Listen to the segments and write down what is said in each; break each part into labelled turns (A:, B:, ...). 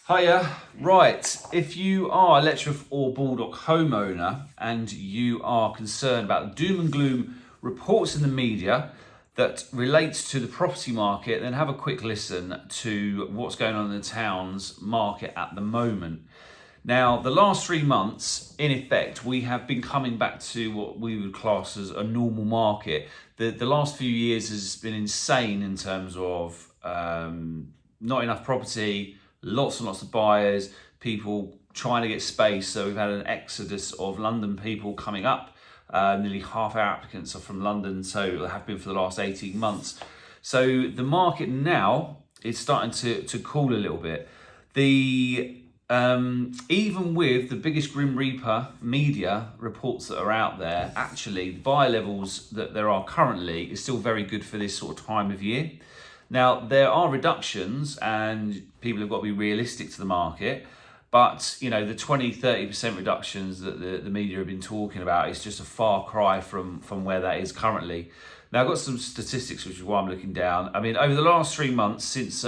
A: Hiya. Right, if you are a Letchworth or Baldock homeowner and you are concerned about the doom and gloom reports in the media that relates to the property market, then have a quick listen to what's going on in the town's market at the moment. Now, the last 3 months, in effect, we have been coming back to what we would class as a normal market. The last few years has been insane in terms of not enough property, lots and lots of buyers, people trying to get space. So we've had an exodus of London people coming up. Nearly half our applicants are from London, so have been for the last 18 months. So the market now is starting to cool a little bit. Even with the biggest Grim Reaper media reports that are out there, actually the buyer levels that there are currently is still very good for this sort of time of year. Now, there are reductions and people have got to be realistic to the market, but the 20-30% reductions that the media have been talking about is just a far cry from where that is currently. Now, I've got some statistics, which is why I'm looking down. I mean, over the last 3 months since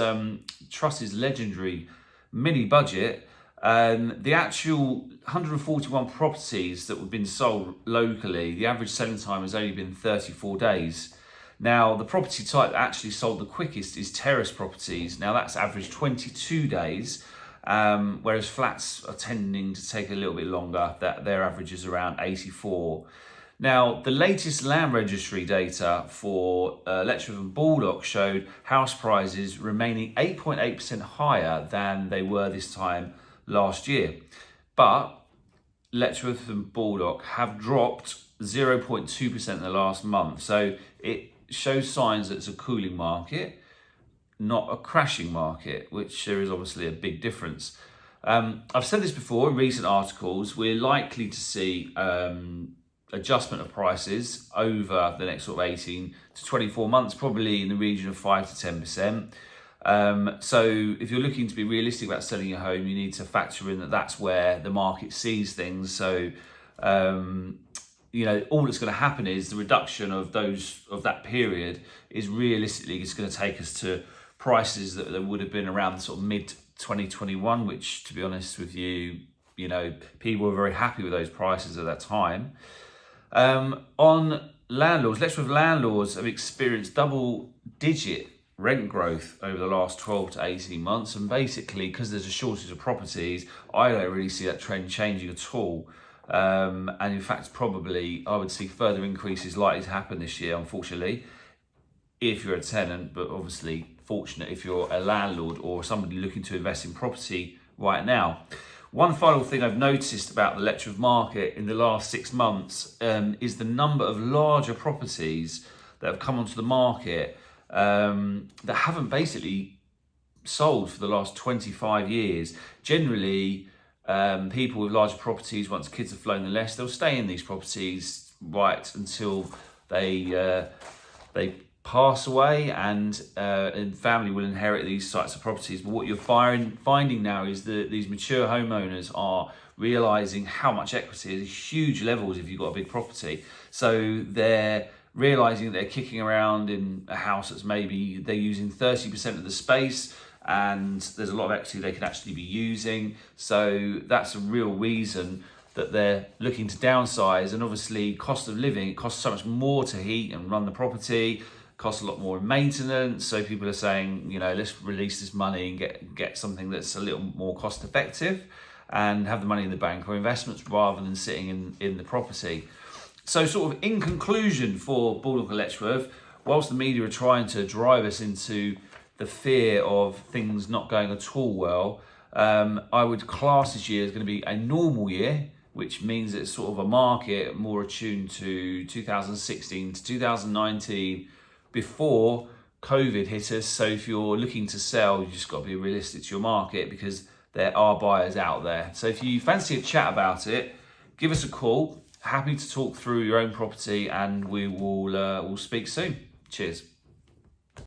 A: Truss's legendary mini budget, the actual 141 properties that have been sold locally, the average selling time has only been 34 days. Now, the property type that actually sold the quickest is terrace properties. Now, that's averaged 22 days, whereas flats are tending to take a little bit longer. Their average is around 84. Now, the latest land registry data for Letchworth and Baldock showed house prices remaining 8.8% higher than they were this time last year. But Letchworth and Baldock have dropped 0.2% in the last month. So it shows signs that it's a cooling market, not a crashing market, which there is obviously a big difference. I've said this before in recent articles, we're likely to see adjustment of prices over the next sort of 18 to 24 months, probably in the region of 5 to 10%. So if you're looking to be realistic about selling your home, you need to factor in that that's where the market sees things. So all that's going to happen is the reduction of that period is realistically it's going to take us to prices that would have been around sort of mid 2021, which, to be honest with you, people were very happy with those prices at that time. On landlords, Letchworth landlords have experienced double-digit rent growth over the last 12 to 18 months, and basically because there's a shortage of properties, I don't really see that trend changing at all. And in fact, probably I would see further increases likely to happen this year, unfortunately, if you're a tenant, but obviously fortunate if you're a landlord or somebody looking to invest in property right now. One final thing I've noticed about the Letchworth market in the last 6 months is the number of larger properties that have come onto the market that haven't basically sold for the last 25 years. Generally, people with larger properties, once kids have flown the nest, they'll stay in these properties right until they pass away, and family will inherit these types of properties. But what you're finding now is that these mature homeowners are realising how much equity is huge levels if you've got a big property. So they're realising that they're kicking around in a house that's maybe they're using 30% of the space, and there's a lot of equity they can actually be using. So that's a real reason that they're looking to downsize. And obviously cost of living, it costs so much more to heat and run the property, costs a lot more in maintenance. So people are saying, let's release this money and get something that's a little more cost effective and have the money in the bank or investments rather than sitting in the property. So sort of in conclusion for Baldock and Letchworth, whilst the media are trying to drive us into the fear of things not going at all well, I would class this year as going to be a normal year, which means it's sort of a market more attuned to 2016 to 2019 before COVID hit us. So if you're looking to sell, you just got to be realistic to your market because there are buyers out there. So if you fancy a chat about it, give us a call. Happy to talk through your own property, and we'll speak soon. Cheers.